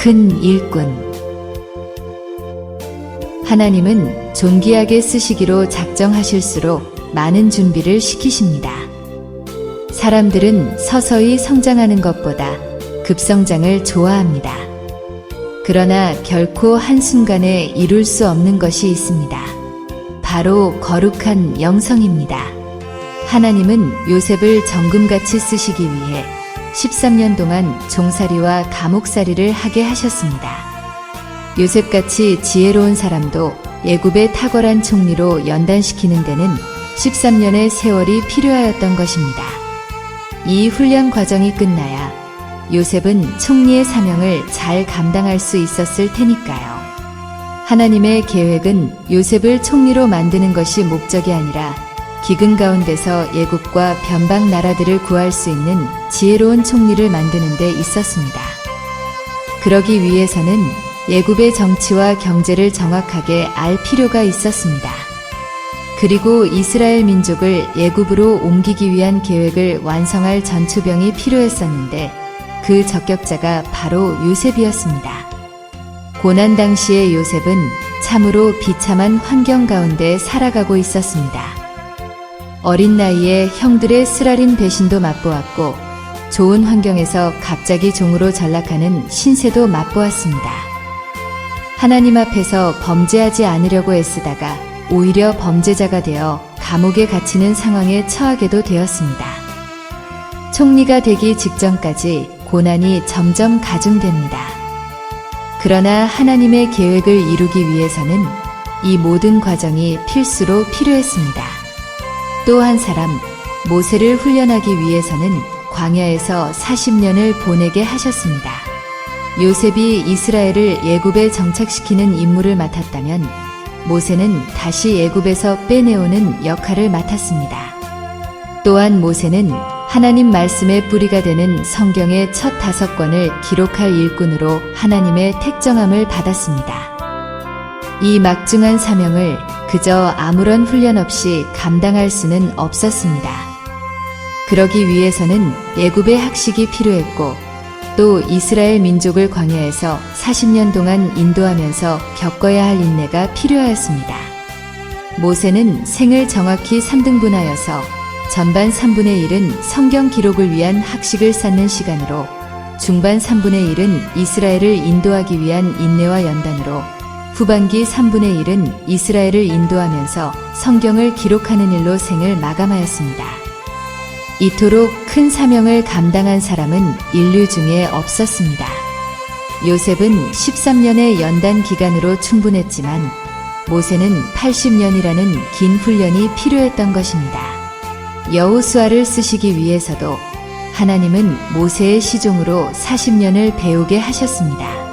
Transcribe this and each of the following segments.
큰 일꾼. 하나님은 존귀하게 쓰시기로 작정하실수록 많은 준비를 시키십니다. 사람들은 서서히 성장하는 것보다 급성장을 좋아합니다. 그러나 결코 한순간에 이룰 수 없는 것이 있습니다. 바로 거룩한 영성입니다. 하나님은 요셉을 정금같이 쓰시기 위해 13년 동안 종살이와 감옥살이를 하게 하셨습니다. 요셉같이 지혜로운 사람도 애굽의 탁월한 총리로 연단시키는 데는 13년의 세월이 필요하였던 것입니다. 이 훈련 과정이 끝나야 요셉은 총리의 사명을 잘 감당할 수 있었을 테니까요. 하나님의 계획은 요셉을 총리로 만드는 것이 목적이 아니라 기근 가운데서 애굽과 변방 나라들을 구할 수 있는 지혜로운 총리를 만드는 데 있었습니다. 그러기 위해서는 애굽의 정치와 경제를 정확하게 알 필요가 있었습니다. 그리고 이스라엘 민족을 애굽으로 옮기기 위한 계획을 완성할 전투병이 필요했었는데 그 적격자가 바로 요셉이었습니다. 고난 당시의 요셉은 참으로 비참한 환경 가운데 살아가고 있었습니다. 어린 나이에 형들의 쓰라린 배신도 맛보았고 좋은 환경에서 갑자기 종으로 전락하는 신세도 맛보았습니다. 하나님 앞에서 범죄하지 않으려고 애쓰다가 오히려 범죄자가 되어 감옥에 갇히는 상황에 처하게도 되었습니다. 총리가 되기 직전까지 고난이 점점 가중됩니다. 그러나 하나님의 계획을 이루기 위해서는 이 모든 과정이 필수로 필요했습니다. 또 한 사람, 모세를 훈련하기 위해서는 광야에서 40년을 보내게 하셨습니다. 요셉이 이스라엘을 애굽에 정착시키는 임무를 맡았다면 모세는 다시 애굽에서 빼내오는 역할을 맡았습니다. 또한 모세는 하나님 말씀의 뿌리가 되는 성경의 첫 5권을 기록할 일꾼으로 하나님의 택정함을 받았습니다. 이 막중한 사명을 그저 아무런 훈련 없이 감당할 수는 없었습니다. 그러기 위해서는 애굽의 학식이 필요했고 또 이스라엘 민족을 광야에서 40년 동안 인도하면서 겪어야 할 인내가 필요하였습니다. 모세는 생을 정확히 3등분하여서 전반 3분의 1은 성경 기록을 위한 학식을 쌓는 시간으로 중반 3분의 1은 이스라엘을 인도하기 위한 인내와 연단으로 후반기 3분의 1은 이스라엘을 인도하면서 성경을 기록하는 일로 생을 마감하였습니다. 이토록 큰 사명을 감당한 사람은 인류 중에 없었습니다. 요셉은 13년의 연단 기간으로 충분했지만 모세는 80년이라는 긴 훈련이 필요했던 것입니다. 여호수아를 쓰시기 위해서도 하나님은 모세의 시종으로 40년을 배우게 하셨습니다.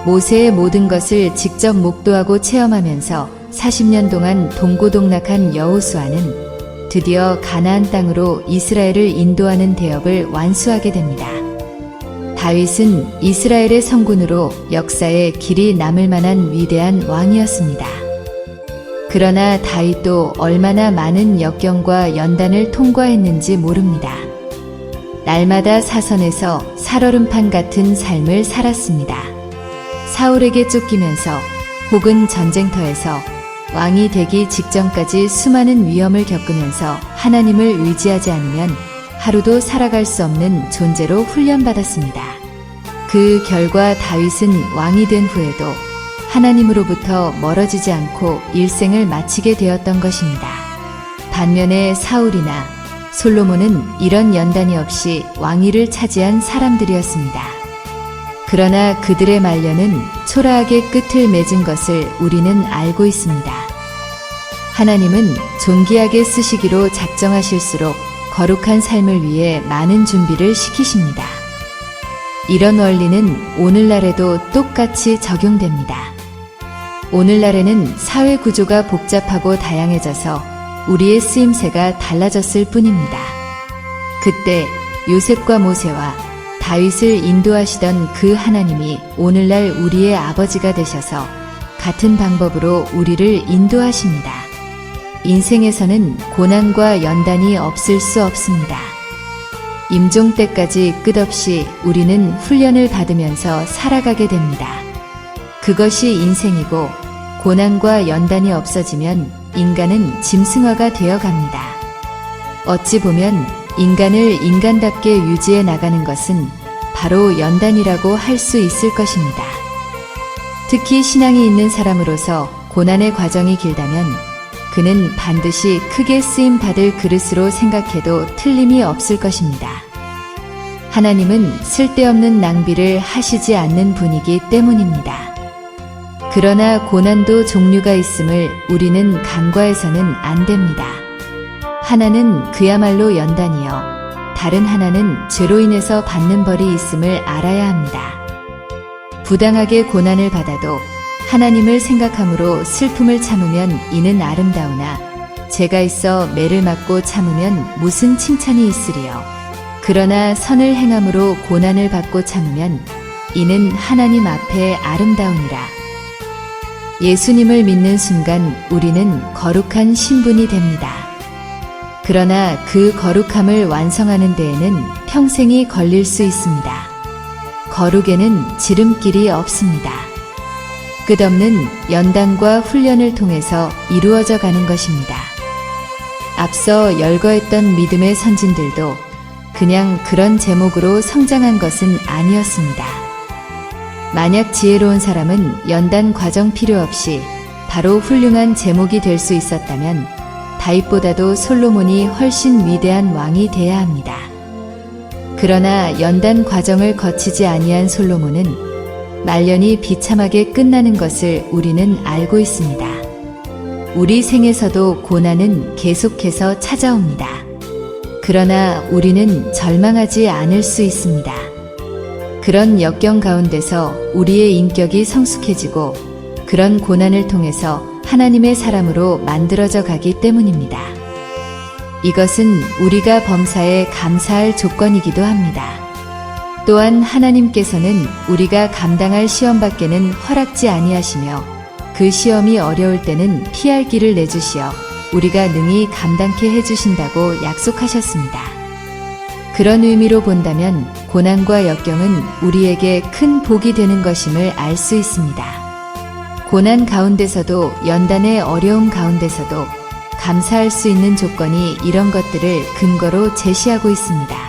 모세의 모든 것을 직접 목도하고 체험하면서 40년 동안 동고동락한 여호수아는 드디어 가나안 땅으로 이스라엘을 인도하는 대업을 완수하게 됩니다. 다윗은 이스라엘의 성군으로 역사에 길이 남을 만한 위대한 왕이었습니다. 그러나 다윗도 얼마나 많은 역경과 연단을 통과했는지 모릅니다. 날마다 사선에서 살얼음판 같은 삶을 살았습니다. 사울에게 쫓기면서 혹은 전쟁터에서 왕이 되기 직전까지 수많은 위험을 겪으면서 하나님을 의지하지 않으면 하루도 살아갈 수 없는 존재로 훈련받았습니다. 그 결과 다윗은 왕이 된 후에도 하나님으로부터 멀어지지 않고 일생을 마치게 되었던 것입니다. 반면에 사울이나 솔로몬은 이런 연단이 없이 왕위를 차지한 사람들이었습니다. 그러나 그들의 말년은 초라하게 끝을 맺은 것을 우리는 알고 있습니다. 하나님은 존귀하게 쓰시기로 작정하실수록 거룩한 삶을 위해 많은 준비를 시키십니다. 이런 원리는 오늘날에도 똑같이 적용됩니다. 오늘날에는 사회 구조가 복잡하고 다양해져서 우리의 쓰임새가 달라졌을 뿐입니다. 그때 요셉과 모세와 다윗을 인도하시던 그 하나님이 오늘날 우리의 아버지가 되셔서 같은 방법으로 우리를 인도하십니다. 인생에서는 고난과 연단이 없을 수 없습니다. 임종 때까지 끝없이 우리는 훈련을 받으면서 살아가게 됩니다. 그것이 인생이고 고난과 연단이 없어지면 인간은 짐승화가 되어 갑니다. 어찌 보면 인간을 인간답게 유지해 나가는 것은 바로 연단이라고 할 수 있을 것입니다. 특히 신앙이 있는 사람으로서 고난의 과정이 길다면 그는 반드시 크게 쓰임 받을 그릇으로 생각해도 틀림이 없을 것입니다. 하나님은 쓸데없는 낭비를 하시지 않는 분이기 때문입니다. 그러나 고난도 종류가 있음을 우리는 간과해서는 안 됩니다. 하나는 그야말로 연단이요, 다른 하나는 죄로 인해서 받는 벌이 있음을 알아야 합니다. 부당하게 고난을 받아도 하나님을 생각함으로 슬픔을 참으면 이는 아름다우나 죄가 있어 매를 맞고 참으면 무슨 칭찬이 있으리요. 그러나 선을 행함으로 고난을 받고 참으면 이는 하나님 앞에 아름다우니라. 예수님을 믿는 순간 우리는 거룩한 신분이 됩니다. 그러나 그 거룩함을 완성하는 데에는 평생이 걸릴 수 있습니다. 거룩에는 지름길이 없습니다. 끝없는 연단과 훈련을 통해서 이루어져 가는 것입니다. 앞서 열거했던 믿음의 선진들도 그냥 그런 제목으로 성장한 것은 아니었습니다. 만약 지혜로운 사람은 연단 과정 필요 없이 바로 훌륭한 제목이 될 수 있었다면 다윗보다도 솔로몬이 훨씬 위대한 왕이 돼야 합니다. 그러나 연단 과정을 거치지 아니한 솔로몬은 말년이 비참하게 끝나는 것을 우리는 알고 있습니다. 우리 생에서도 고난은 계속해서 찾아옵니다. 그러나 우리는 절망하지 않을 수 있습니다. 그런 역경 가운데서 우리의 인격이 성숙해지고 그런 고난을 통해서 하나님의 사람으로 만들어져 가기 때문입니다. 이것은 우리가 범사에 감사할 조건이기도 합니다. 또한 하나님께서는 우리가 감당할 시험밖에는 허락지 아니하시며 그 시험이 어려울 때는 피할 길을 내주시어 우리가 능히 감당케 해주신다고 약속하셨습니다. 그런 의미로 본다면 고난과 역경은 우리에게 큰 복이 되는 것임을 알 수 있습니다. 고난 가운데서도 연단의 어려움 가운데서도 감사할 수 있는 조건이 이런 것들을 근거로 제시하고 있습니다.